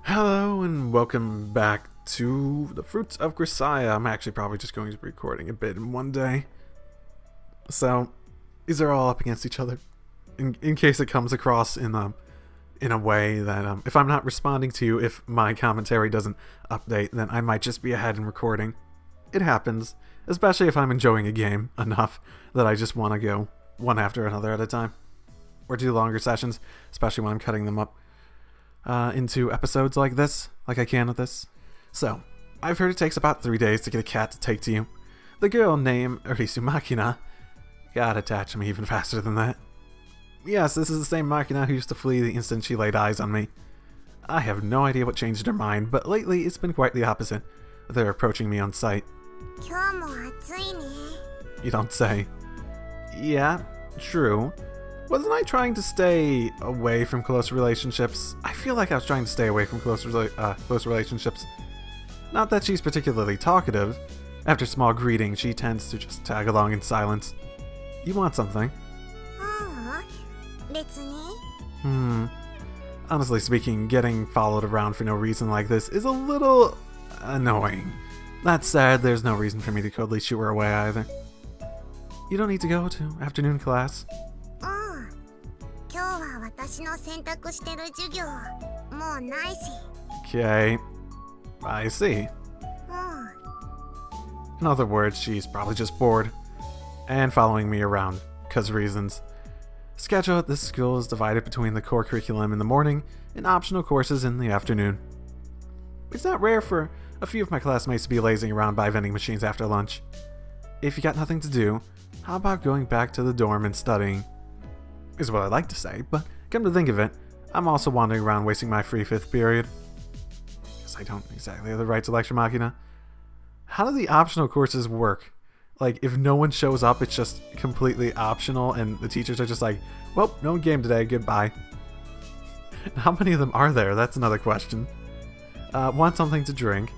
Hello and welcome back to the Fruit of Grisaia. I'm actually probably just going to be recording a bit in one day. So, these are all up against each other. In case it comes across in a way that if I'm not responding to you, if my commentary doesn't update, then I might just be ahead in recording. It happens, especially if I'm enjoying a game enough that I just want to go one after another at a time. Or do longer sessions, especially when I'm cutting them up into episodes like this, like I can with this. So, I've heard it takes about 3 days to get a cat to take to you. The girl named Arisu Makina got attached to me even faster than that. Yes, this is the same Makina who used to flee the instant she laid eyes on me. I have no idea what changed her mind, but lately it's been quite the opposite. They're approaching me on sight. You don't say. Yeah, true. Wasn't I trying to stay away from close relationships? I feel like I was trying to stay away from close relationships. Not that she's particularly talkative. After small greeting, she tends to just tag along in silence. You want something? Honestly speaking, getting followed around for no reason like this is a little annoying. That said, there's no reason for me to totally shoo her away either. You don't need to go to afternoon class. Okay, I see. In other words, she's probably just bored and following me around, 'cause reasons. Schedule at this school is divided between the core curriculum in the morning and optional courses in the afternoon. It's not rare for a few of my classmates to be lazing around by vending machines after lunch. If you got nothing to do, how about going back to the dorm and studying? Is what I'd like to say, but come to think of it, I'm also wandering around wasting my free 5th period. Guess I don't exactly have the right to lecture Makina. How do the optional courses work? Like, if no one shows up, it's just completely optional, and the teachers are just like, well, no game today, goodbye. How many of them are there? That's another question. Want something to drink?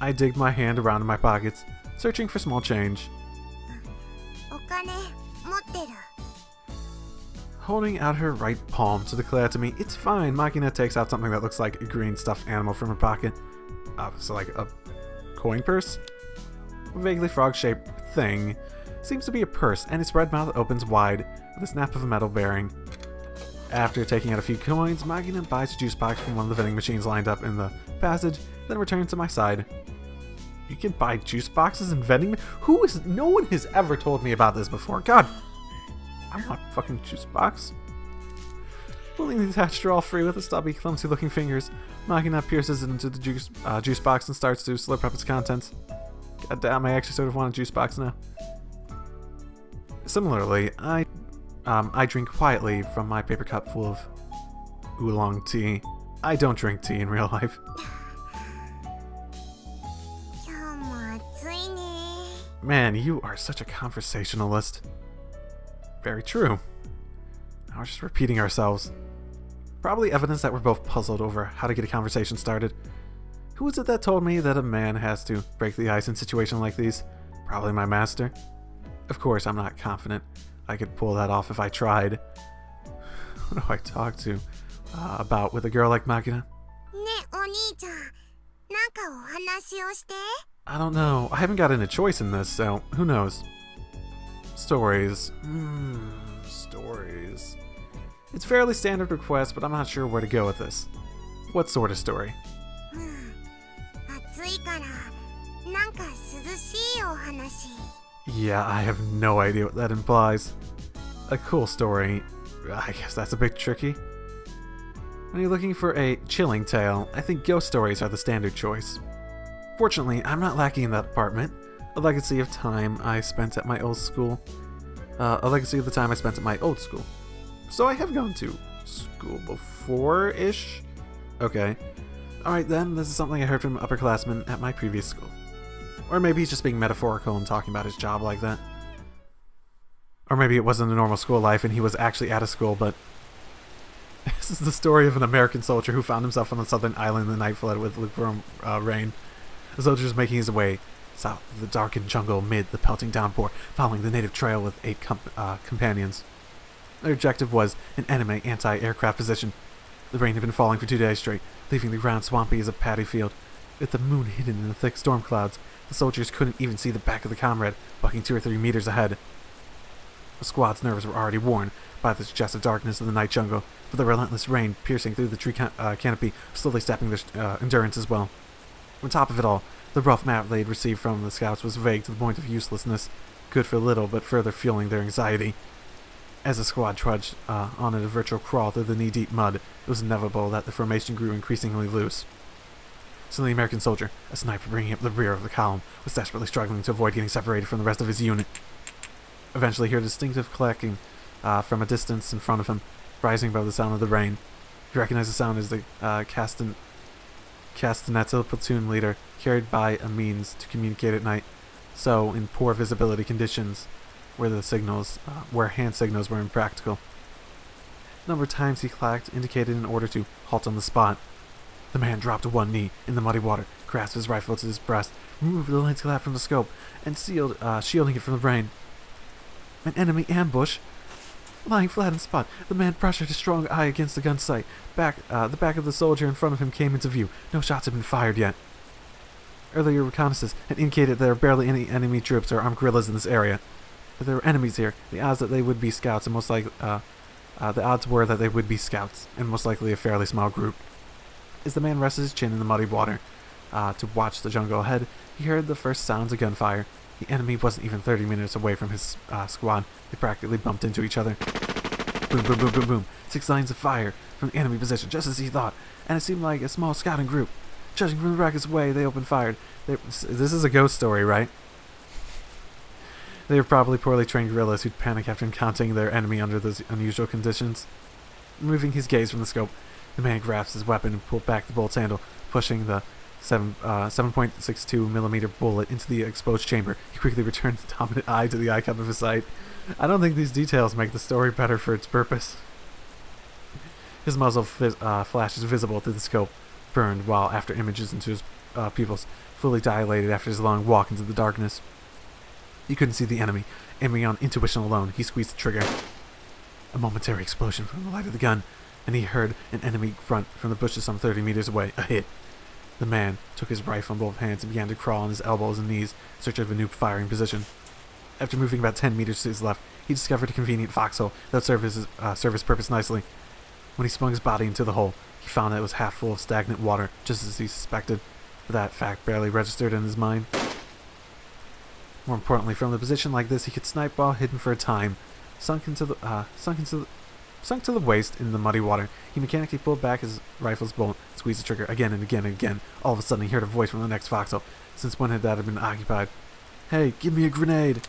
I dig my hand around in my pockets, searching for small change. Holding out her right palm to declare to me, it's fine, Makina takes out something that looks like a green stuffed animal from her pocket. So like a coin purse? A vaguely frog-shaped thing. Seems to be a purse, and its red mouth opens wide with a snap of a metal bearing. After taking out a few coins, Makina buys a juice box from one of the vending machines lined up in the passage, then returns to my side. You can buy juice boxes in vending machines? No one has ever told me about this before. God, I want a fucking juice box. Pulling the attached straw free with the stubby, clumsy-looking fingers, Makina pierces it into the juice box and starts to slurp up its contents. God damn, I actually sort of want a juice box now. Similarly, I drink quietly from my paper cup full of oolong tea. I don't drink tea in real life. Man, you are such a conversationalist. Very true. Now we're just repeating ourselves. Probably evidence that we're both puzzled over how to get a conversation started. Who is it that told me that a man has to break the ice in situations like these? Probably my master. Of course, I'm not confident I could pull that off if I tried. Who do I talk to about with a girl like Makina? I don't know. I haven't gotten a choice in this, so who knows? Stories. Stories. It's a fairly standard request, but I'm not sure where to go with this. What sort of story? Yeah, I have no idea what that implies. A cool story. I guess that's a bit tricky. When you're looking for a chilling tale, I think ghost stories are the standard choice. Fortunately, I'm not lacking in that department. A legacy of time I spent at my old school. So I have gone to school before-ish? Okay. Alright then, this is something I heard from an upperclassman at my previous school. Or maybe he's just being metaphorical and talking about his job like that. Or maybe it wasn't a normal school life and he was actually at a school, but... This is the story of an American soldier who found himself on a southern island in the night flooded with lukewarm rain. The soldier is making his way south of the darkened jungle amid the pelting downpour, following the native trail with 8 companions. Their objective was an enemy anti-aircraft position. The rain had been falling for 2 days straight, leaving the ground swampy as a paddy field. With the moon hidden in the thick storm clouds, the soldiers couldn't even see the back of the comrade, bucking 2 or 3 meters ahead. The squad's nerves were already worn by the suggestive darkness of the night jungle, but the relentless rain piercing through the tree canopy slowly sapping their endurance as well. On top of it all, the rough map they had received from the scouts was vague to the point of uselessness, good for little but further fueling their anxiety. As the squad trudged on in a virtual crawl through the knee-deep mud, it was inevitable that the formation grew increasingly loose. So the American soldier, a sniper bringing up the rear of the column, was desperately struggling to avoid getting separated from the rest of his unit. Eventually he heard a distinctive clacking from a distance in front of him, rising above the sound of the rain. He recognized the sound as the Castaneta platoon leader carried by a means to communicate at night, so in poor visibility conditions where hand signals were impractical. The number of times he clacked indicated an order to halt on the spot. The man dropped to one knee in the muddy water, grasped his rifle to his breast, removed the lens flap from the scope, and shielding it from the rain. An enemy ambush! Lying flat on the spot, the man pressured his strong eye against the gun sight. The back of the soldier in front of him came into view. No shots had been fired yet. Earlier reconnaissance had indicated there were barely any enemy troops or armed guerrillas in this area. If there were enemies here, the odds that they would be scouts and the odds were that they would be scouts, and most likely a fairly small group. As the man rested his chin in the muddy water to watch the jungle ahead, he heard the first sounds of gunfire. The enemy wasn't even 30 minutes away from his squad. They practically bumped into each other. Boom, boom, boom, boom, boom. 6 lines of fire from the enemy position, just as he thought, and it seemed like a small scouting group. Judging from the rocket's way, they opened fire. This is a ghost story, right? They were probably poorly trained guerrillas who'd panic after encountering their enemy under those unusual conditions. Removing his gaze from the scope, the man grasped his weapon and pulled back the bolt's handle, pushing the 7.62mm bullet into the exposed chamber. He quickly returned the dominant eye to the eye cup of his sight. I don't think these details make the story better for its purpose. His muzzle flashes visible through the scope, burned while after images into his pupils, fully dilated after his long walk into the darkness. He couldn't see the enemy, aiming on intuition alone. He squeezed the trigger. A momentary explosion from the light of the gun, and he heard an enemy grunt from the bushes some 30 meters away. A hit. The man took his rifle in both hands and began to crawl on his elbows and knees in search of a new firing position. After moving about 10 meters to his left, he discovered a convenient foxhole that would serve his purpose nicely. When he swung his body into the hole, he found that it was half full of stagnant water, just as he suspected, but that fact barely registered in his mind. More importantly, from a position like this, he could snipe while hidden for a time. Sunk to the waist in the muddy water, he mechanically pulled back his rifle's bolt, squeezed the trigger again and again and again. All of a sudden, he heard a voice from the next foxhole. Since when had that been occupied? "Hey, give me a grenade!"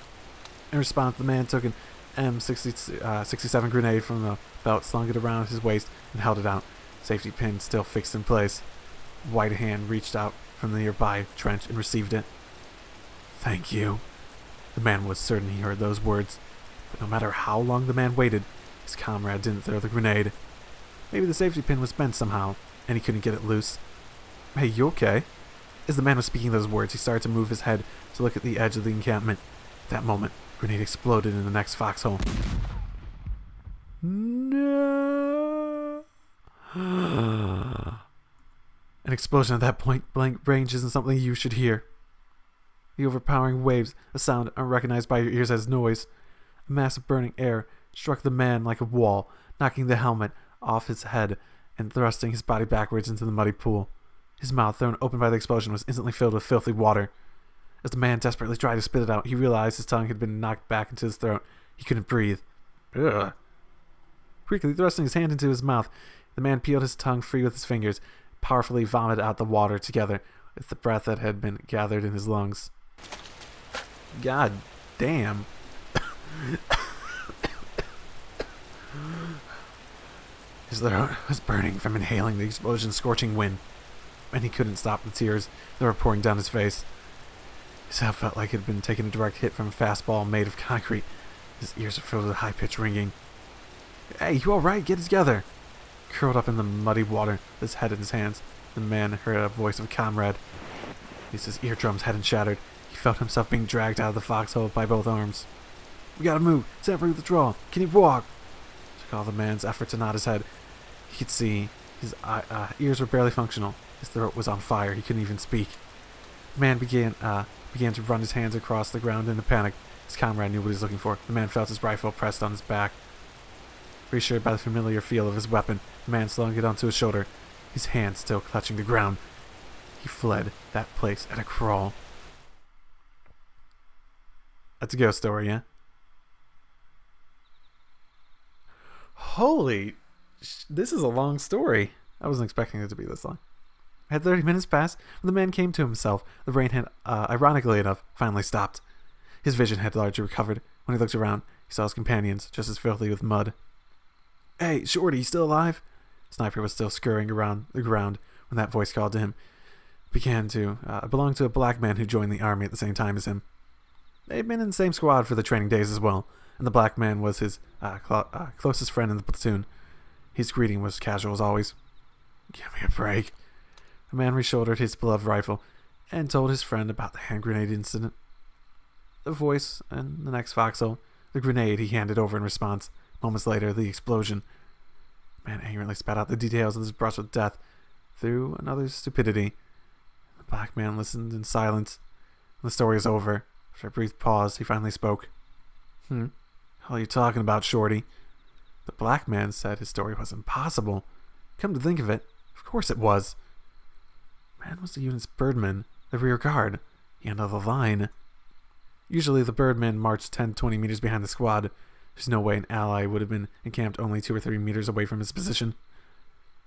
In response, the man took an M67 grenade from the belt, slung it around his waist, and held it out. Safety pin still fixed in place. A white hand reached out from the nearby trench and received it. "Thank you." The man was certain he heard those words, but no matter how long the man waited, his comrade didn't throw the grenade. Maybe the safety pin was bent somehow, and he couldn't get it loose. "Hey, you okay?" As the man was speaking those words, he started to move his head to look at the edge of the encampment. At that moment, a grenade exploded in the next foxhole. No. An explosion at that point-blank range isn't something you should hear. The overpowering waves, a sound unrecognized by your ears as noise. A mass of burning air struck the man like a wall, knocking the helmet off his head and thrusting his body backwards into the muddy pool. His mouth, thrown open by the explosion, was instantly filled with filthy water. As the man desperately tried to spit it out, he realized his tongue had been knocked back into his throat. He couldn't breathe. Ugh. Quickly thrusting his hand into his mouth, the man peeled his tongue free with his fingers, powerfully vomited out the water together with the breath that had been gathered in his lungs. God damn. His throat was burning from inhaling the explosion's scorching wind, and he couldn't stop the tears that were pouring down his face. His head felt like it had been taking a direct hit from a fastball made of concrete. His ears were filled with high-pitched ringing. "Hey, you alright? Get together!" Curled up in the muddy water, his head in his hands, the man heard a voice of a comrade. As his eardrums hadn't shattered, he felt himself being dragged out of the foxhole by both arms. "We gotta move. Temporary withdrawal. Can you walk?" To call the man's effort to nod his head. He could see his ears were barely functional. His throat was on fire. He couldn't even speak. The man began to run his hands across the ground in a panic. His comrade knew what he was looking for. The man felt his rifle pressed on his back. Reassured by the familiar feel of his weapon, the man slung it onto his shoulder, his hand still clutching the ground. He fled that place at a crawl. That's a ghost story, yeah? Holy... This is a long story. I wasn't expecting it to be this long. Had 30 minutes passed when the man came to himself. The rain had, ironically enough, finally stopped. His vision had largely recovered. When he looked around, he saw his companions just as filthy with mud. "Hey, Shorty, you still alive?" Sniper was still scurrying around the ground when that voice called to him. It belonged to a black man who joined the army at the same time as him. They had been in the same squad for the training days as well, and the black man was his closest friend in the platoon. His greeting was casual as always. "Give me a break." The man reshouldered his beloved rifle and told his friend about the hand grenade incident. The voice and the next foxhole, the grenade he handed over in response. Moments later, the explosion. The man angrily spat out the details of his brush with death through another's stupidity. The black man listened in silence. When the story was over, after a brief pause, he finally spoke. Hell are you talking about, Shorty?" The black man said his story was impossible. Come to think of it, of course it was. Man was the unit's birdman, the rear guard, the end of the line. Usually the birdman marched 10-20 meters behind the squad. There's no way an ally would have been encamped only 2 or 3 meters away from his position.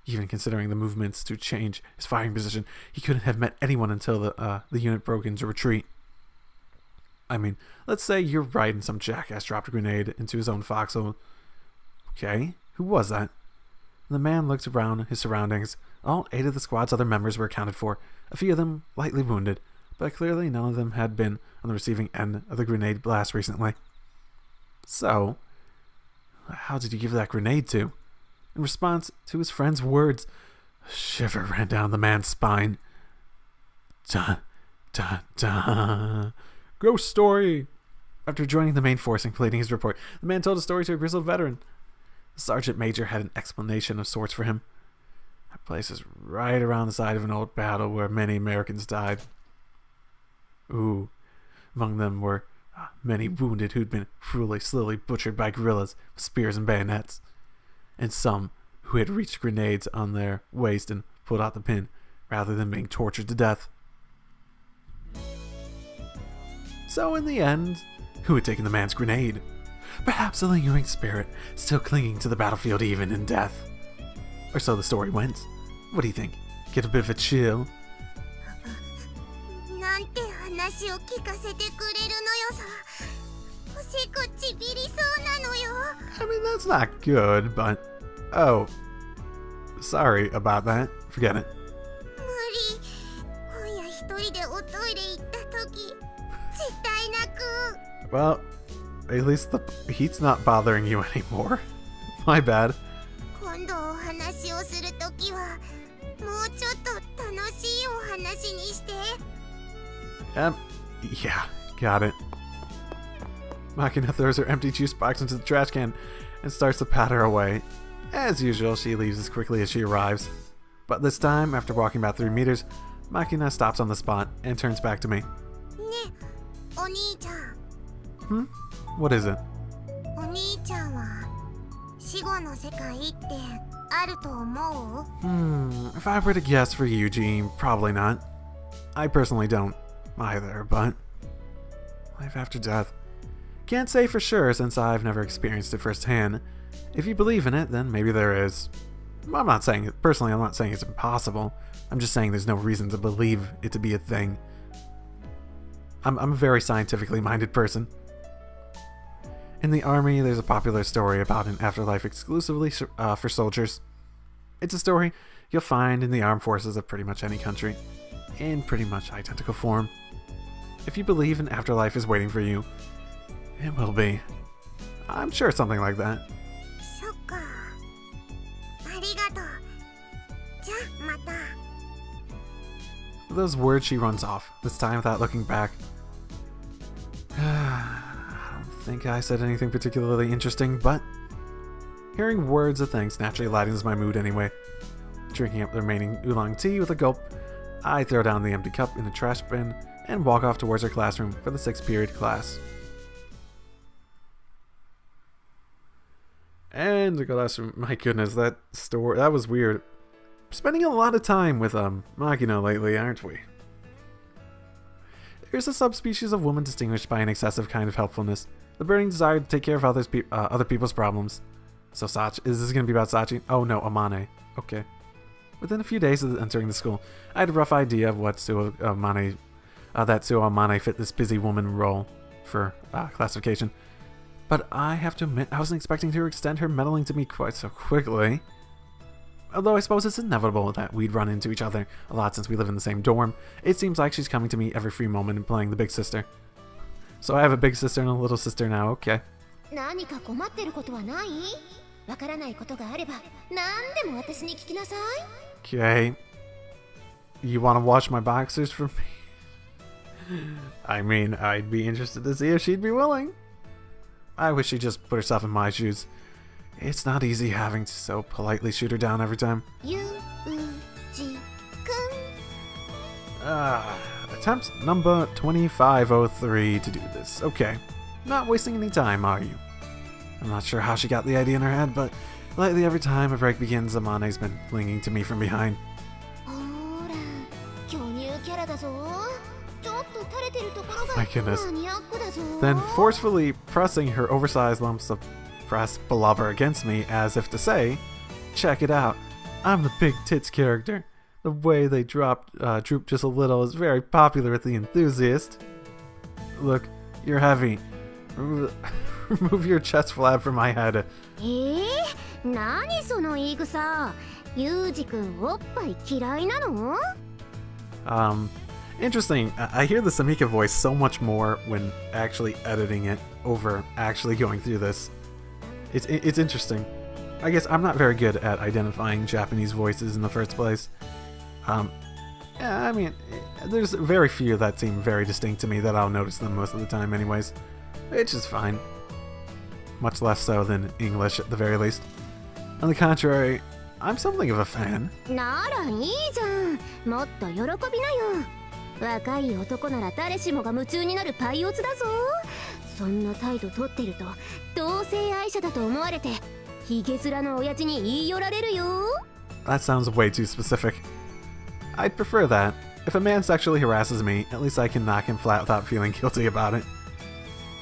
Even considering the movements to change his firing position, he couldn't have met anyone until the unit broke into retreat. I mean, let's say you're right and some jackass dropped a grenade into his own foxhole. Okay, who was that? The man looked around his surroundings. All 8 of the squad's other members were accounted for, a few of them lightly wounded, but clearly none of them had been on the receiving end of the grenade blast recently. So, how did you give that grenade to? In response to his friend's words, a shiver ran down the man's spine. Dun, dun, dun. Ghost story! After joining the main force and completing his report, the man told a story to a grizzled veteran. The sergeant major had an explanation of sorts for him. That place is right around the site of an old battle where many Americans died. Ooh, among them were many wounded who'd been cruelly, slowly butchered by guerrillas with spears and bayonets, and some who had reached grenades on their waist and pulled out the pin rather than being tortured to death. So in the end, who had taken the man's grenade? Perhaps a lingering spirit, still clinging to the battlefield even in death. Or so the story went. What do you think? Get a bit of a chill? I mean, that's not good, but... Oh. Sorry about that. Forget it. Well, at least the heat's not bothering you anymore. My bad. Yeah, got it. Makina throws her empty juice box into the trash can and starts to patter away. As usual, she leaves as quickly as she arrives. But this time, after walking about 3 meters, Makina stops on the spot and turns back to me. What is it? If I were to guess for Yuuji, probably not. I personally don't either, but... life after death. Can't say for sure since I've never experienced it firsthand. If you believe in it, then maybe there is. I'm not saying it, personally, I'm not saying it's impossible. I'm just saying there's no reason to believe it to be a thing. I'm a very scientifically minded person. In the army, there's a popular story about an afterlife exclusively for soldiers. It's a story you'll find in the armed forces of pretty much any country, in pretty much identical form. If you believe an afterlife is waiting for you, it will be. I'm sure something like that. With those words, she runs off, this time without looking back. think I said anything particularly interesting, but hearing words of thanks naturally lightens my mood anyway. Drinking up the remaining oolong tea with a gulp, I throw down the empty cup in the trash bin and walk off towards her classroom for the 6th period class. And the classroom, my goodness, that was weird. Spending a lot of time with Makina lately, aren't we? There's a subspecies of woman distinguished by an excessive kind of helpfulness, the burning desire to take care of other people's problems. So Sachi, is this going to be about Sachi? Oh no, Amane. Okay. Within a few days of entering the school, I had a rough idea of what that Amane fit this busy woman role for classification. But I have to admit, I wasn't expecting her to extend her meddling to me quite so quickly. Although I suppose it's inevitable that we'd run into each other a lot since we live in the same dorm, it seems like she's coming to me every free moment and playing the big sister. So I have a big sister and a little sister now, okay. Okay. You want to wash my boxers for me? I mean, I'd be interested to see if she'd be willing. I wish she'd just put herself in my shoes. It's not easy having to so politely shoot her down every time. Attempt number 2503 to do this. Okay. Not wasting any time, are you? I'm not sure how she got the idea in her head, but lately every time a break begins, Amane's been clinging to me from behind. My goodness. Then forcefully pressing her oversized lumps of pressed blubber against me as if to say, check it out, I'm the big tits character. The way they droop just a little is very popular with the enthusiast. Look, you're heavy. Remove your chest flap from my head. Interesting. I hear the Samika voice so much more when actually editing it over actually going through this. It's interesting. I guess I'm not very good at identifying Japanese voices in the first place. Yeah, I mean, there's very few that seem very distinct to me that I'll notice them most of the time anyways. Which is fine. Much less so than English at the very least. On the contrary, I'm something of a fan. That sounds way too specific. I'd prefer that. If a man sexually harasses me, at least I can knock him flat without feeling guilty about it.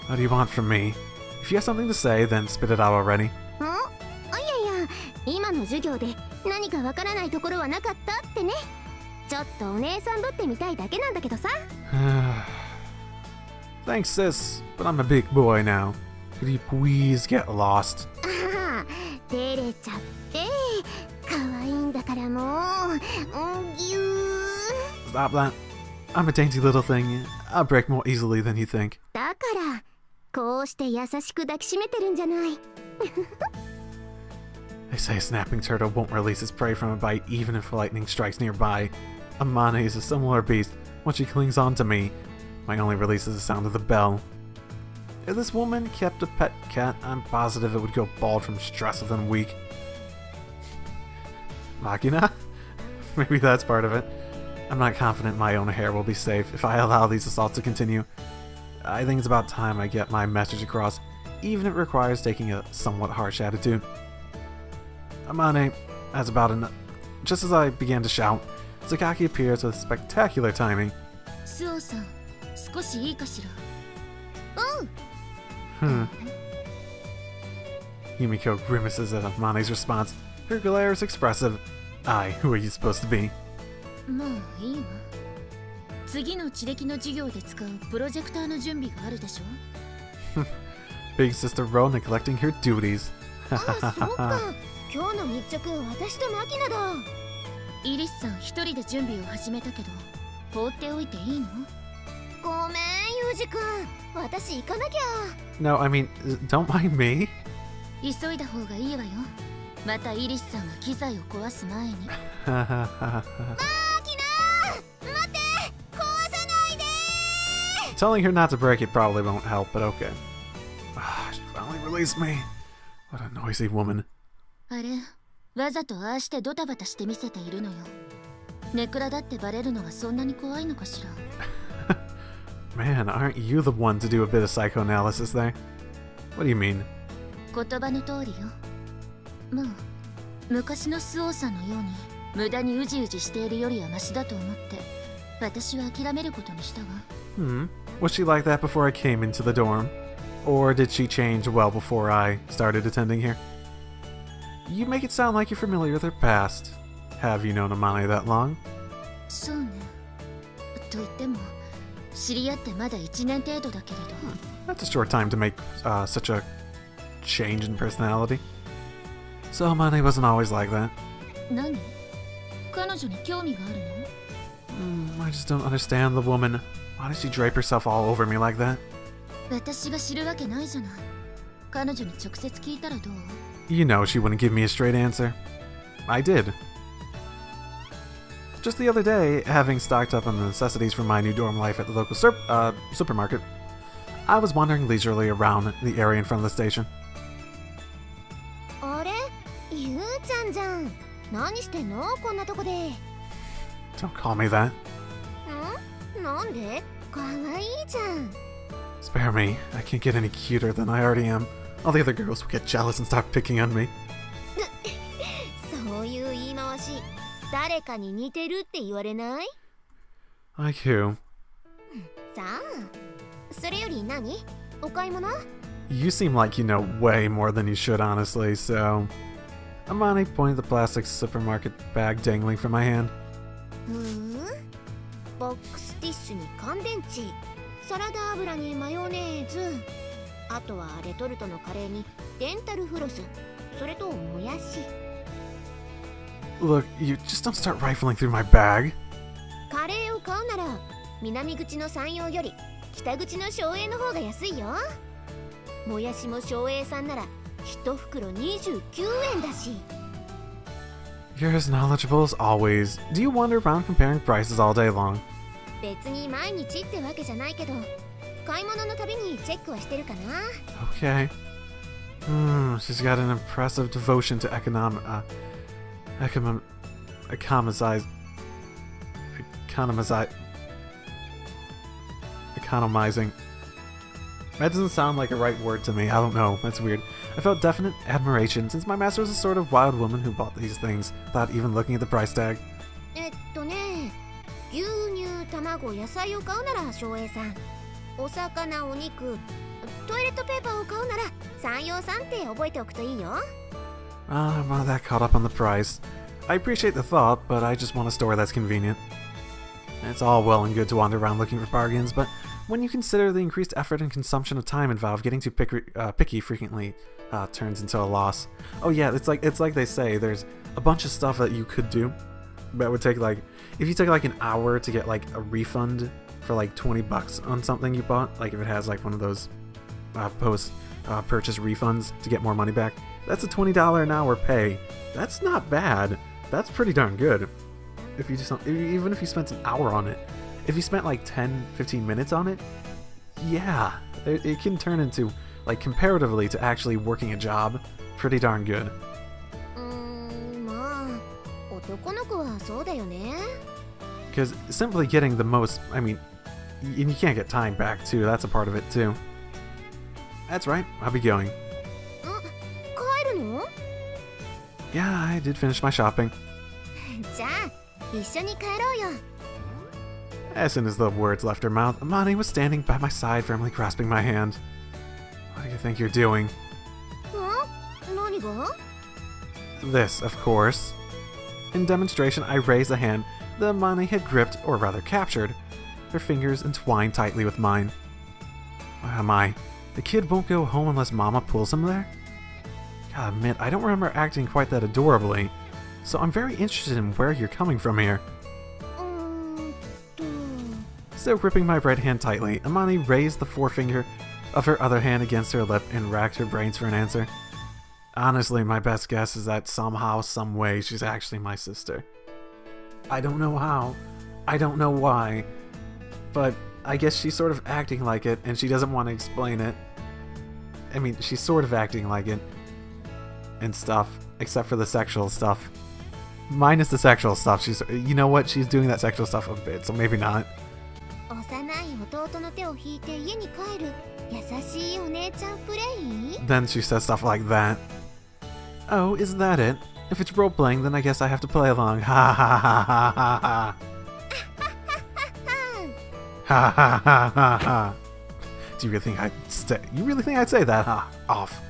What do you want from me? If you have something to say, then spit it out already. Thanks, sis, but I'm a big boy now. Could you please get lost? Stop that. I'm a dainty little thing. I'll break more easily than you think. They say a snapping turtle won't release its prey from a bite even if lightning strikes nearby. Amane is a similar beast. When she clings on to me, my only release is the sound of the bell. If this woman kept a pet cat, I'm positive it would go bald from stress within a week. Makina? Maybe that's part of it. I'm not confident my own hair will be safe if I allow these assaults to continue. I think it's about time I get my message across, even if it requires taking a somewhat harsh attitude. Amane, that's about enough. Just as I began to shout, Sakaki appears with spectacular timing. Yumiko grimaces at Amane's response. Her glare is expressive. Who are you supposed to be? Big sister Ro neglecting her duties. No, I mean, don't mind me. Telling her not to break it probably won't help, but okay. Ah, she finally released me. What a noisy woman. あれ、わざとああしてドタバタして見せているのよ。ネクラだってバレるのがそんなに怖いのかしら。Man, aren't you the one to do a bit of psychoanalysis there? What do you mean? 言葉の通りよ。もう昔のスオーさんのように無駄にうじうじしているよりはマシだと思って私は諦めることにしたわ。Was she like that before I came into the dorm? Or did she change well before I started attending here? You make it sound like you're familiar with her past. Have you known Amane that long? そうね。と言っても知り合ってまだ1年程度だけれど。That's a short time to make such a change in personality. So Amane wasn't always like that. 何？彼女に興味があるの？ I just don't understand the woman. Why does she drape herself all over me like that? 私が知るわけないじゃない。彼女に直接聞いたらどう？ You know she wouldn't give me a straight answer. I did. Just the other day, having stocked up on the necessities for my new dorm life at the local supermarket, I was wandering leisurely around the area in front of the station. あれ、ゆうちゃんじゃん。何してんの？こんなとこで。Don't call me that. なんで？かわいいじゃん。Spare me. I can't get any cuter than I already am. All the other girls will get jealous and start picking on me. そういう言い回し、誰かに似てるって言われない？ Like who? さあ、それより何？お買い物？ You seem like you know way more than you should, honestly, so... Amane pointed the plastic supermarket bag dangling from my hand. ボックスティッシュに乾電池、サラダ油にマヨネーズ、あとはレトルトのカレーにデンタルフロス、それともやし。 Look, you just don't start rifling through my bag. カレーを買うなら南口の山陽より北口の松栄の方が安いよ。もやしも松栄さんなら1袋29円だし。 You're as knowledgeable as always. Do you wander around comparing prices all day long? 別に毎日ってわけじゃないけど、買い物のたびにチェックはしてるかな。 Okay. She's got an impressive devotion to economizing. That doesn't sound like a right word to me. I don't know. That's weird. I felt definite admiration since my master was a sort of wild woman who bought these things without even looking at the price tag. 牛乳、卵、野菜を買うなら松栄さん。お魚、お肉、トイレットペーパーを買うなら山陽さんって覚えておくといいよ。I'm not that caught up on the price. I appreciate the thought, but I just want a store that's convenient. It's all well and good to wander around looking for bargains, but when you consider the increased effort and consumption of time involved, getting too picky frequently turns into a loss. Oh yeah, it's like they say, there's a bunch of stuff that you could do that would take like, if you took like an hour to get like a refund for like $20 on something you bought, like if it has like one of those post-purchase refunds to get more money back, that's a $20 an hour pay. That's not bad. That's pretty darn good. If you just, even if you spent an hour on it, if you spent like 10-15 minutes on it, yeah, it can turn into, like, comparatively to actually working a job, pretty darn good. まあ、男の子はそうだよね。 Because simply getting the most, I mean, and you can't get time back too, that's a part of it too. That's right, I'll be going. 帰るの？ Yeah, I did finish my shopping. じゃあ、一緒に帰ろうよ。 As soon as the words left her mouth, Amane was standing by my side, firmly grasping my hand. What do you think you're doing? 何が？ This, of course. In demonstration, I raised the hand that Amane had gripped, or rather captured. Her fingers entwined tightly with mine. What am I? The kid won't go home unless Mama pulls him there? Gotta admit, I don't remember acting quite that adorably, so I'm very interested in where you're coming from here. Still gripping my right hand tightly, Amane raised the forefinger of her other hand against her lip and racked her brains for an answer. Honestly, my best guess is that somehow, some way, she's actually my sister. I don't know how, I don't know why, but I guess she's sort of acting like it and she doesn't want to explain it. I mean, she's sort of acting like it and stuff, except for the sexual stuff. Minus the sexual stuff. She's, you know what? She's doing that sexual stuff a bit, so maybe not. 幼い弟の手を引いて家に帰る優しいお姉ちゃんプレイ Then she says stuff like that. Oh, is that it? If it's role-playing, then I guess I have to play along. Ha ha ha ha ha ha. Ha ha ha ha ha. Do you really think I'd say that? Huh? Off.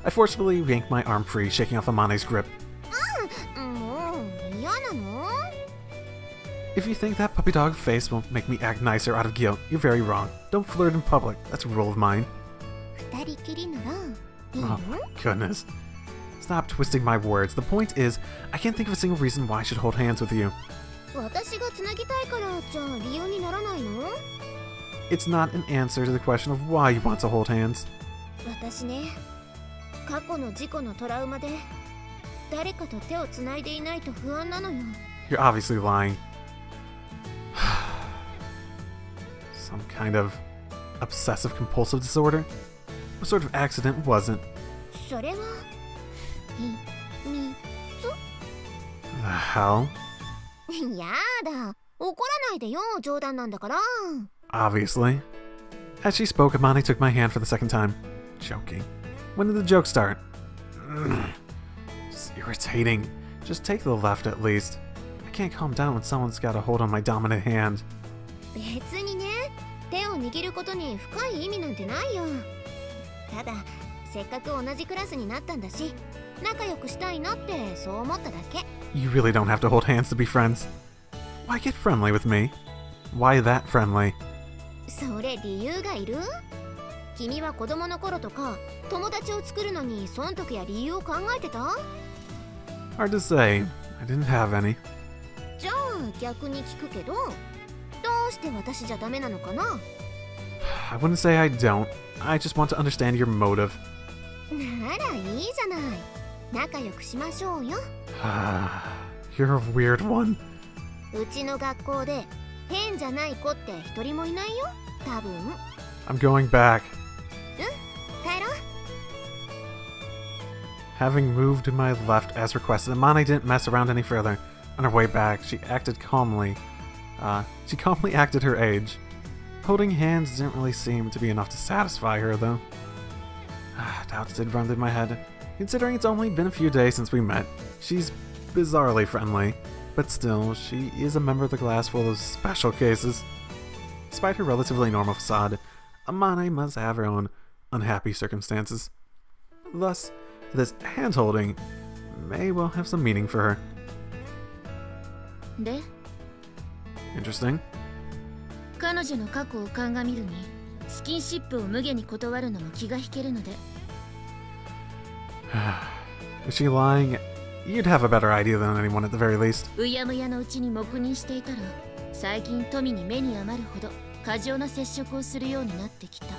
I forcefully yanked my arm free, shaking off Amane's grip. もう嫌なの If you think that puppy dog face will make me act nicer out of guilt, you're very wrong. Don't flirt in public. That's a rule of mine. 二人きりならいい Oh の my goodness. Stop twisting my words. The point is, I can't think of a single reason why I should hold hands with you. 私がつなぎたいからじゃあ理由にならないの It's not an answer to the question of why you want to hold hands. 私ね過去の事故のトラウマで誰かと手をつないでいないと不安なのよ You're obviously lying. Some kind of obsessive compulsive disorder? What sort of accident was it? それはみ The hell? やだ怒らないでよ冗談なんだから Obviously. As she spoke, Amane took my hand for the second time. Joking. When did the joke start? Just irritating. Just take the left at least. I can't calm down when someone's got a hold on my dominant hand. 別にね手を握ることに深い意味なんてないよただせっかく同じクラスになったんだし仲良くしたいなってそう思っただけ You really don't have to hold hands to be friends. Why get friendly with me? Why that friendly? それ理由がいる君は子供の頃とか友達を作るのに損得や理由を考えてた Hard to say. I didn't have any. じゃあ逆に聞くけどどうして私じゃダメなのかな I wouldn't say I don't. I just want to understand your motive. ならいいじゃない仲良くしましょうよ You're a weird one. うちの学校で変じゃない子って一人もいないよ多分 I'm going back. 帰ろう Having moved to my left as requested, Amane didn't mess around any further. On her way back, she calmly acted her age. Holding hands didn't really seem to be enough to satisfy her, though. Doubts did run through my head. Considering it's only been a few days since we met, she's bizarrely friendly. But still, she is a member of the class full of special cases. Despite her relatively normal facade, Amane must have her own unhappy circumstances. Thus, this hand-holding may well have some meaning for her. で Interesting. 彼女の過去を鑑みるにスキンシップを無下に断るのも気が引けるので Is she lying? You'd have a better idea than anyone at the very least. うやむやのうちに黙認していたら最近富に目に余るほど過剰な接触をするようになってきたと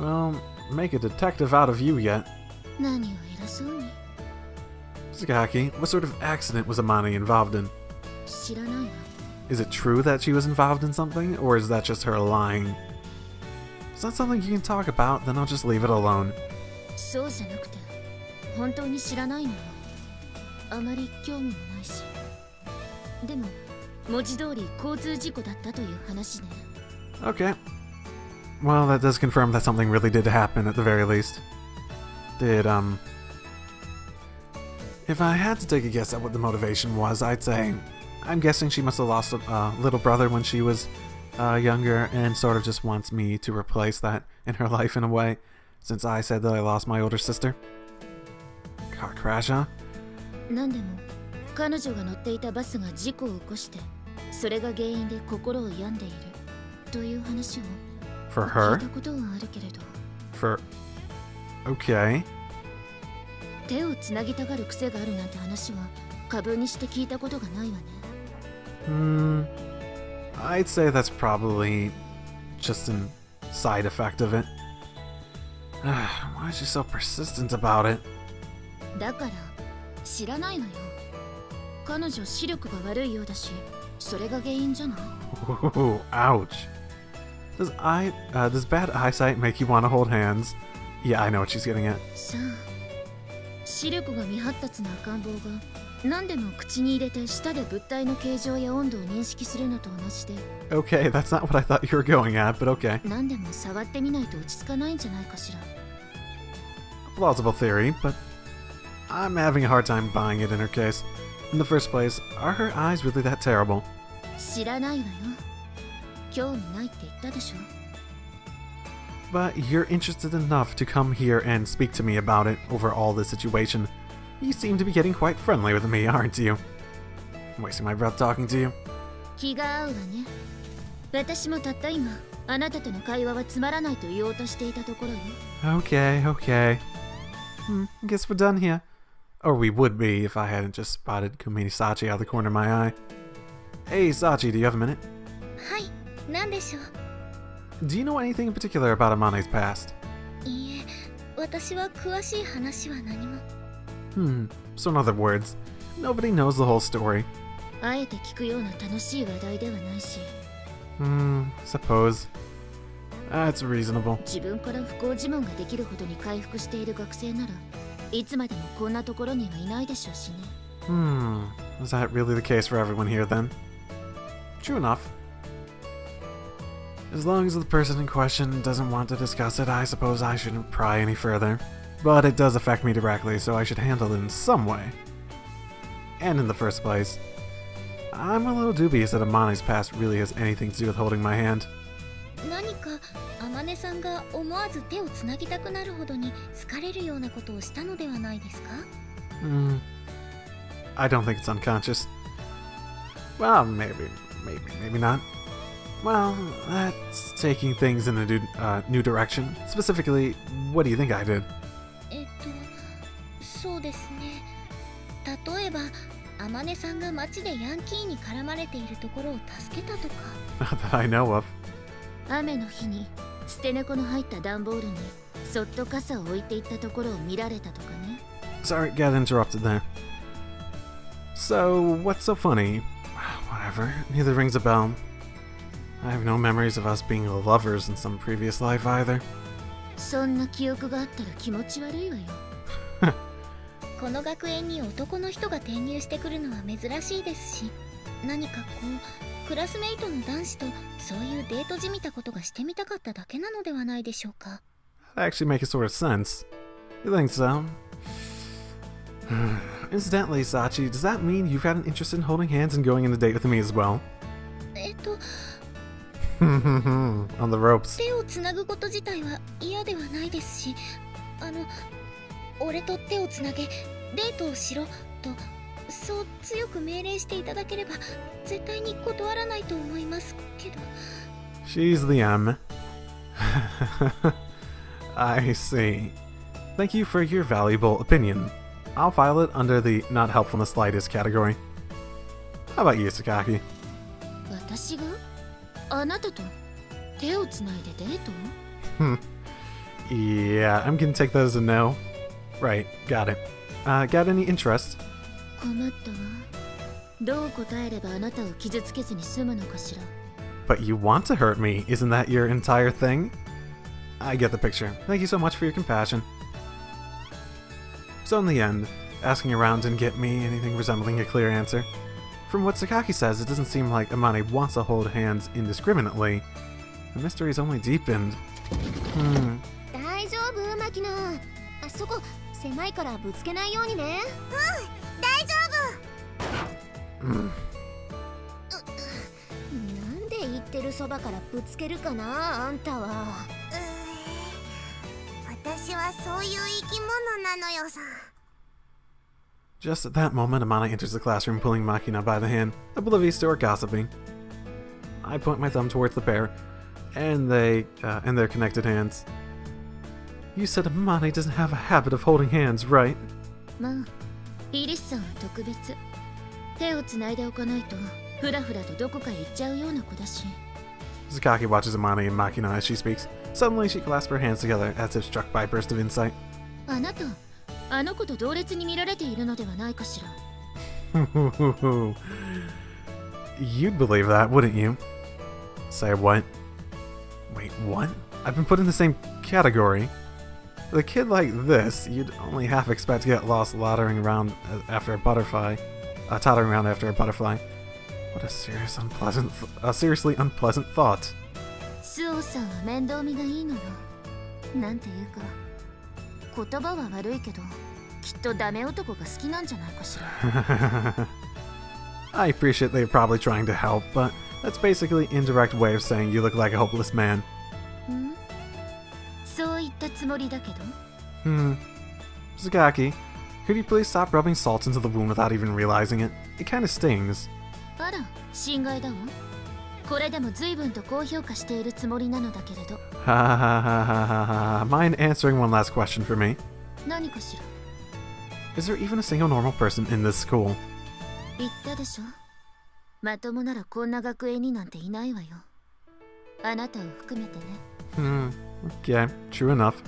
Well, make a detective out of you yet. 何を偉そうに Sakaki, what sort of accident was Amane involved in? 知らないわ Is it true that she was involved in something, or is that just her lying? Is that something you can talk about? Then I'll just leave it alone. そうじゃなくて本当に知らないのよあまり興味もないしでも文字通り交通事故だったという話ね Okay. Well, that does confirm that something really did happen at the very least. If I had to take a guess at what the motivation was, I'd say I'm guessing she must have lost a little brother when she was younger and sort of just wants me to replace that in her life in a way, since I said that I lost my older sister. Car crash, huh? 何でも彼女が乗っていたバスが事故を起こしてそれが原因で心を病んでいるという話を For 聞 her? いたことはあるけれど For... Okay. 手をつなぎたがる癖があるなんて話は過分にして聞いたことがないわね I'd say that's probably just a side effect of it. Why is she so persistent about it? だから知らないのよ彼女視力が悪いようだしそれが原因じゃない Ooh, ouch. Does bad eyesight make you want to hold hands? Yeah, I know what she's getting at. さあ視力が未発達な赤ん坊が何でも口に入れて舌で物体の形状や温度を認識するのと同じで Okay, that's not what I thought you were going at, but okay. 何でも触ってみないと落ち着かないんじゃないかしら Plausible theory, but I'm having a hard time buying it in her case. In the first place, are her eyes really that terrible? 知らないわよ興味ないって言ったでしょ But you're interested enough to come here and speak to me about it over all this situation. You seem to be getting quite friendly with me, aren't you? I'm wasting my breath talking to you. 気が合うわね私もたった今あなたとの会話はつまらないと言おうとしていたところよ Okay, okay. I guess we're done here. Or we would be if I hadn't just spotted Kumini Sachi out of the corner of my eye. Hey, Sachi, do you have a minute? はい何でしょう Do you know anything in particular about Amane's past? いいえ私は詳しい話は何も So in other words, nobody knows the whole story. あえて聞くような楽しい話題ではないし Suppose. That's reasonable. 自分から不幸自問ができるほどに回復している学生ならいつまでもこんなところにはいないでしょうしね Is that really the case for everyone here then? True enough. As long as the person in question doesn't want to discuss it, I suppose I shouldn't pry any further. But it does affect me directly, so I should handle it in some way. And in the first place, I'm a little dubious that Amane's past really has anything to do with holding my hand. 何か天音さんが思わず手をつなぎたくなるほどに好かれるようなことをしたのではないですか I don't think it's unconscious. Well, maybe not. Well, that's taking things in a new direction. Specifically, what do you think I did? そうですね例えば天音さんが街でヤンキーに絡まれているところを助けたとか Not that I know of. 雨の日に捨て猫の入った段ボールにそっと傘を置いていったところを見られたとかね Sorry, got interrupted there. So, what's so funny? Whatever, neither rings a bell. I have no memories of us being lovers in some previous life either. そんな記憶があったら気持ち悪いわよこの学園に男の人が転入してくるのは珍しいですし何かこうクラスメイトの男子とそういうデートじみたことがしてみたかっただけなのではないでしょうか That actually makes a sort of sense. You think so? Incidentally, Sachi, does that mean you've had an interest in holding hands and going on a date with me as well? On the ropes. 手をつなぐこと自体は嫌ではないですし俺と手をつなげデートをしろとそう強く命令していただければ絶対に断らないと思いますけど She's the M. I see. Thank you for your valuable opinion. I'll file it under the not helpful in the slightest category. How about you, Sakaki? 私があなたと手をつないでデート Yeah, I'm gonna take that as a no. Right, got it. Got any interest? 困ったわどう答えればあなたを傷つけずに済むのかしら But you want to hurt me, isn't that your entire thing? I get the picture. Thank you so much for your compassion. So in the end, asking around didn't get me anything resembling a clear answer. From what Sakaki says, it doesn't seem like Amane wants to hold hands indiscriminately. The mystery's only deepened. 大丈夫マキナあそこ狭いからぶつけないようにね大丈夫なんで言ってるそばからぶつけるかなあんたは私はそういう生き物なのよさ Just at that moment, Amane enters the classroom pulling Makina by the hand, oblivious to our gossiping. I point my thumb towards the pair, and their connected hands. You said Amane doesn't have a habit of holding hands, right? まあイリスさんは特別手をつないでおかないとふらふらとどこかへ行っちゃうような子だし Sakaki watches Amane and Makina as she speaks. Suddenly, she clasps her hands together as if struck by a burst of insight. あなたあの子と同列に見られているのではないかしら You'd believe that, wouldn't you? Say what? Wait, what? I've been put in the same category. With a kid like this, you'd only half expect to get lost tottering around after a butterfly. What a seriously unpleasant thought. スオさんは面倒見がいいのよ。なんていうか、言葉は悪いけど、きっとダメ男が好きなんじゃないかしら。I appreciate they're probably trying to help, but that's basically an indirect way of saying you look like a hopeless man. ん？そう言ったつもりだけど。Sakaki, could you please stop rubbing salt into the wound without even realizing it? It kinda stings. あら、心外だわ。これでも随分と高評価しているつもりなのだけれど。Mind answering one last question for me? 何かしら。Is there even a single normal person in this school? 言ったでしょ。まともならこんな学園になんていないわよ。あなたを含めてね。Okay, true enough.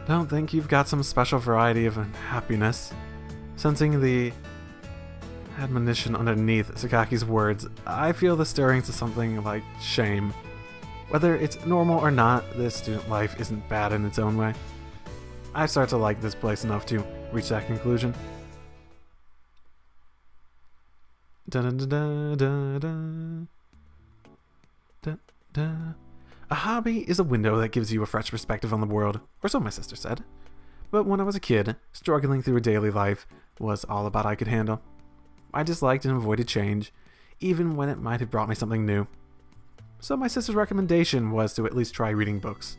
Don't think you've got some special variety of happiness. Sensing the admonition underneath Sakaki's words, I feel the stirring to something like shame. Whether it's normal or not, this student life isn't bad in its own way. I start to like this place enough to reach that conclusion. A hobby is a window that gives you a fresh perspective on the world, or so my sister said. But when I was a kid, struggling through a daily life was all about I could handle. I disliked and avoided change, even when it might have brought me something new. So my sister's recommendation was to at least try reading books.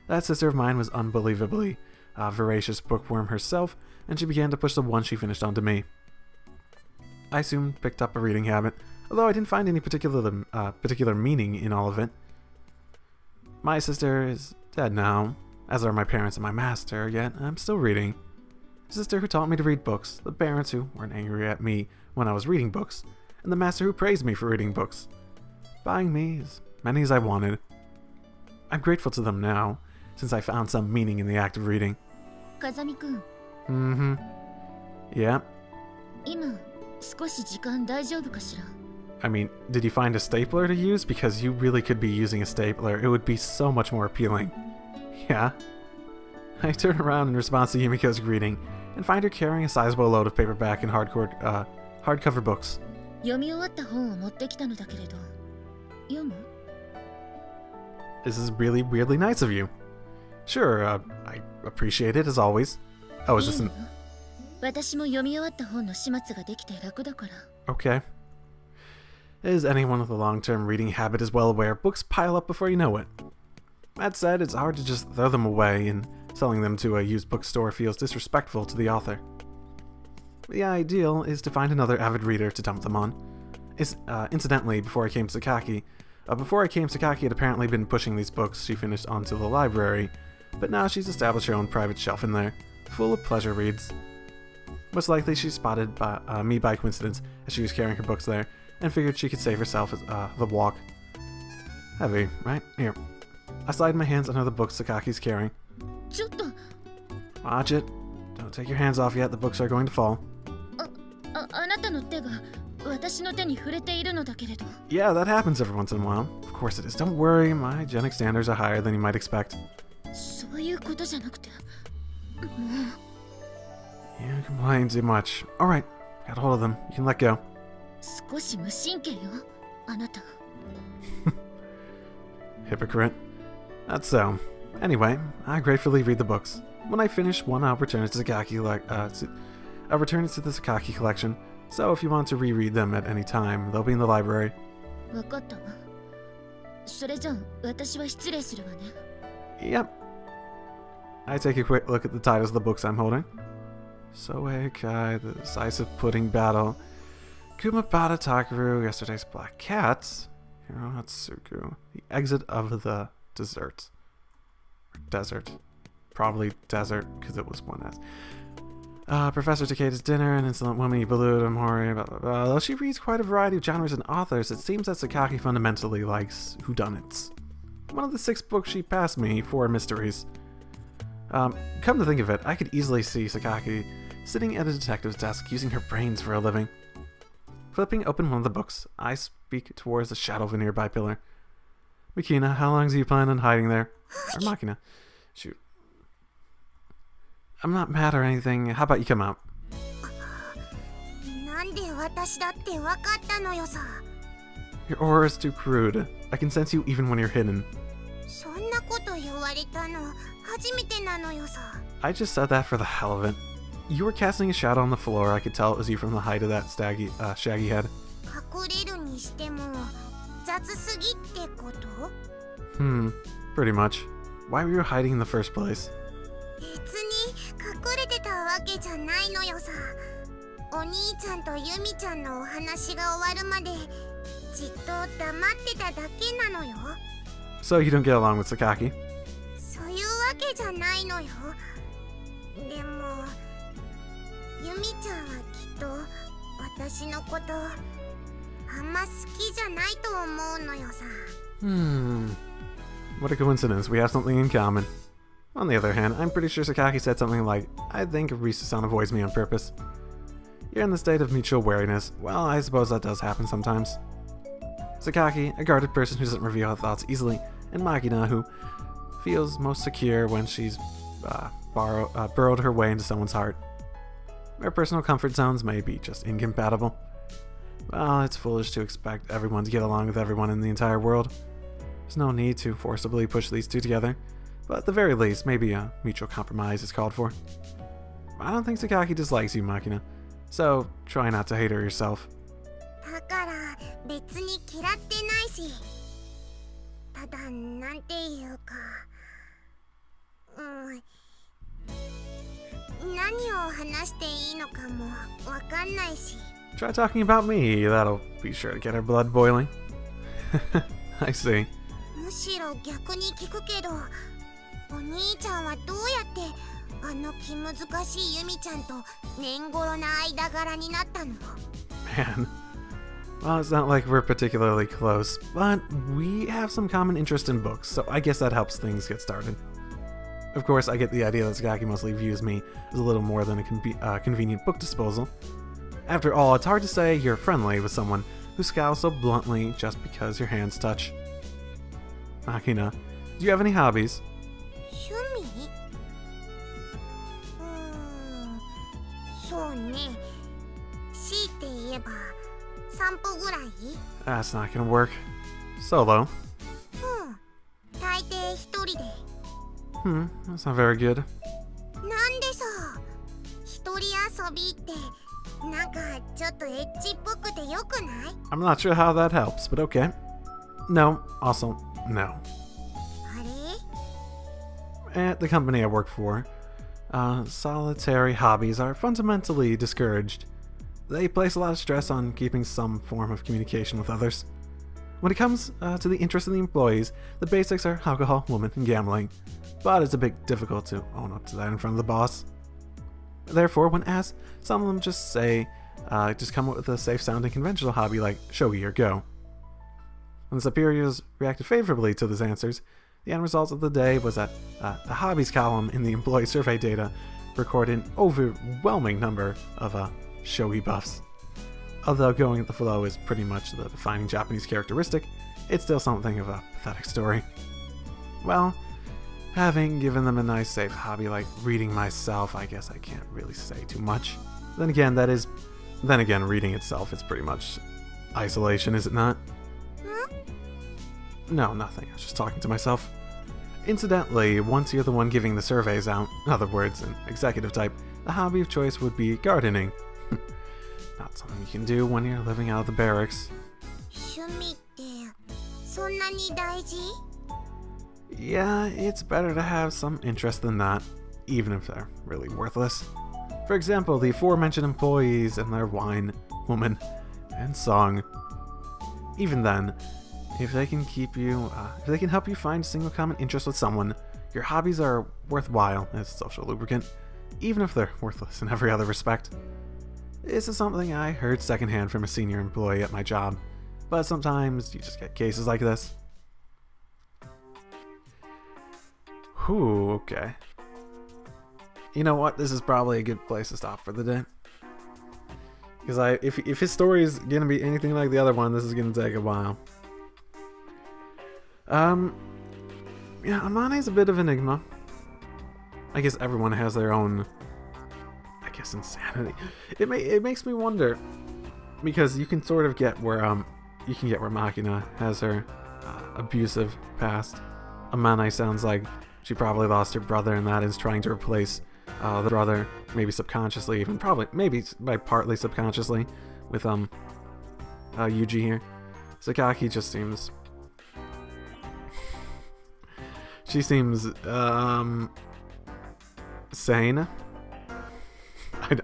That sister of mine was unbelievably a voracious bookworm herself, and she began to push the one she finished onto me. I soon picked up a reading habit, although I didn't find any particular meaning in all of it. My sister is dead now, as are my parents and my master, yet I'm still reading. The sister who taught me to read books, the parents who weren't angry at me when I was reading books, and the master who praised me for reading books, buying me as many as I wanted. I'm grateful to them now, since I found some meaning in the act of reading. Kazami-kun. Yeah? 今、少し時間大丈夫かしら? I mean, did you find a stapler to use? Because you really could be using a stapler. It would be so much more appealing. Yeah? I turn around in response to Yumiko's greeting, and find her carrying a sizable load of paperback and hardcover books. 読み終わった本を持ってきたのだけれど、読む? This is really weirdly nice of you. Sure, I appreciate it as always. Oh, is this an... 私も読み終わった本の始末ができて楽だから。 Okay. As anyone with a long-term reading habit is well aware, books pile up before you know it. That said, it's hard to just throw them away, and selling them to a used bookstore feels disrespectful to the author. The ideal is to find another avid reader to dump them on. Incidentally, before I came to Sakaki had apparently been pushing these books she finished onto the library, but now she's established her own private shelf in there, full of pleasure reads. Most likely she spotted me by coincidence as she was carrying her books there, and figured she could save herself the walk. Heavy, right? Here. I slide my hands under the books Sakaki's carrying. Watch it. Don't take your hands off yet, the books are going to fall. Yeah, that happens every once in a while. Of course it is. Don't worry, my hygienic standards are higher than you might expect. You complain too much. Alright, got a hold of them. You can let go. Hypocrite. That's so. Anyway, I gratefully read the books. When I finish one, I'll return it to the Sakaki collection. So if you want to reread them at any time, they'll be in the library. Yep. I take a quick look at the titles of the books I'm holding. Soei-kai, The Decisive Pudding Battle, Kumabata Takaru, Yesterday's Black Cats, Hirohatsuku, The Exit of the Desert. Desert. Probably desert, because it was one S. Professor Takeda's Dinner, An Insolent Woman, Ibalud, Amori, blah blah blah. Though she reads quite a variety of genres and authors, it seems that Sakaki fundamentally likes whodunits. One of the 6 books she passed me, 4 mysteries. Come to think of it, I could easily see Sakaki sitting at a detective's desk using her brains for a living. Flipping open one of the books, I speak towards the shadow of a nearby pillar. Makina, how long do you plan on hiding there? Or Makina. Shoot. I'm not mad or anything. How about you come out? なんで私だってわかったのよさ。 Your aura is too crude. I can sense you even when you're hidden. そんなこと言われたの初めてなのよさ。 I just said that for the hell of it. You were casting a shadow on the floor. I could tell it was you from the height of that shaggy head. 隠れるにしても雑すぎってこと？ Pretty much. Why were you hiding in the first place? 別に隠れてたわけじゃないのよさ。お兄ちゃんとユミちゃんのお話が終わるまでじっと黙ってただけなのよ。 So you don't get along with Sakaki? そういうわけじゃないのよ。でもユミちゃんはきっと私のことあんま好きじゃないと思うのよさ。 What a coincidence. We have something in common. On the other hand, I'm pretty sure Sakaki said something like, I think Risa-san avoids me on purpose. You're in the state of mutual wariness. Well, I suppose that does happen sometimes. Sakaki, a guarded person who doesn't reveal her thoughts easily, and Makina, who feels most secure when she's burrowed her way into someone's heart. Their personal comfort zones may be just incompatible. Well, it's foolish to expect everyone to get along with everyone in the entire world. There's no need to forcibly push these two together, but at the very least, maybe a mutual compromise is called for. I don't think Sakaki dislikes you, Makina, so try not to hate her yourself. だから別に嫌ってないし、ただなんていうか、何を話していいのかもわかんないし。 Try talking about me, that'll be sure to get her blood boiling. I see. むしろ逆に聞くけど、お兄ちゃんはどうやってあの気難しいユミちゃんと年頃な間柄になったの？ Man. Well, it's not like we're particularly close, but we have some common interest in books, so I guess that helps things get started. Of course, I get the idea that Sakaki mostly views me as a little more than a convenient book disposal. After all, it's hard to say you're friendly with someone who scowls so bluntly just because your hands touch. Makina, do you have any hobbies? 趣味？そうね。強いて言えば散歩ぐらい？ That's not gonna work. Solo. 大抵一人で。That's not very good. なんでさ、一人遊びってなんかちょっとエッチっぽくてよくない？ I'm not sure how that helps, but okay. No, also, no. あれ？ At the company I work for, solitary hobbies are fundamentally discouraged. They place a lot of stress on keeping some form of communication with others. When it comes to the interest of the employees, the basics are alcohol, women, and gambling. But it's a bit difficult to own up to that in front of the boss. Therefore, when asked, some of them just come up with a safe-sounding conventional hobby like shogi or go. When the superiors reacted favorably to those answers, the end result of the day was that the hobbies column in the employee survey data recorded an overwhelming number of shogi buffs. Although going with the flow is pretty much the defining Japanese characteristic, it's still something of a pathetic story. Well, having given them a nice safe hobby like reading myself, I guess I can't really say too much. Then again, reading itself is pretty much isolation, is it not? No, nothing. I was just talking to myself. Incidentally, once you're the one giving the surveys out, in other words, an executive type, the hobby of choice would be gardening. Not something you can do when you're living out of the barracks. 趣味ってそんなに大事？ Yeah, it's better to have some interest than not, even if they're really worthless. For example, the aforementioned employees and their wine, woman, and song. Even then, if they can help you find a single common interest with someone, your hobbies are worthwhile as social lubricant, even if they're worthless in every other respect. This is something I heard secondhand from a senior employee at my job, but sometimes you just get cases like this. Whew, okay. You know what? This is probably a good place to stop for the day. Because if his story is gonna be anything like the other one, this is gonna take a while. Yeah, Amane's a bit of an enigma. I guess everyone has their own, I guess, insanity. It makes me wonder, because you can sort of get where Makina has her abusive past. Amane sounds like she probably lost her brother, and that is trying to replace the brother, maybe subconsciously, even maybe by partly subconsciously, with Yuuji here. Sakaki just seems. She seems sane.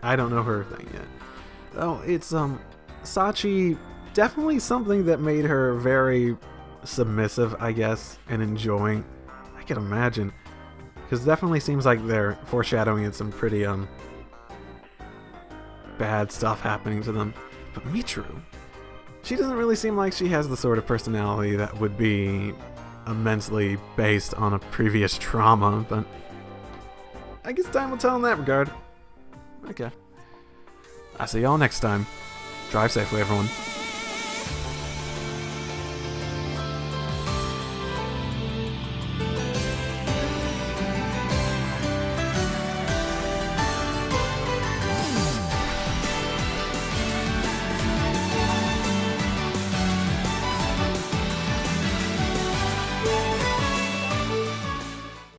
I don't know her thing yet. Oh, it's Sachi, definitely something that made her very submissive, I guess, and enjoying. I can imagine, because definitely seems like they're foreshadowing in some pretty bad stuff happening to them. But Mitru, she doesn't really seem like she has the sort of personality that would be immensely based on a previous trauma, but I guess time will tell in that regard. Okay. I'll see y'all next time. Drive safely, everyone.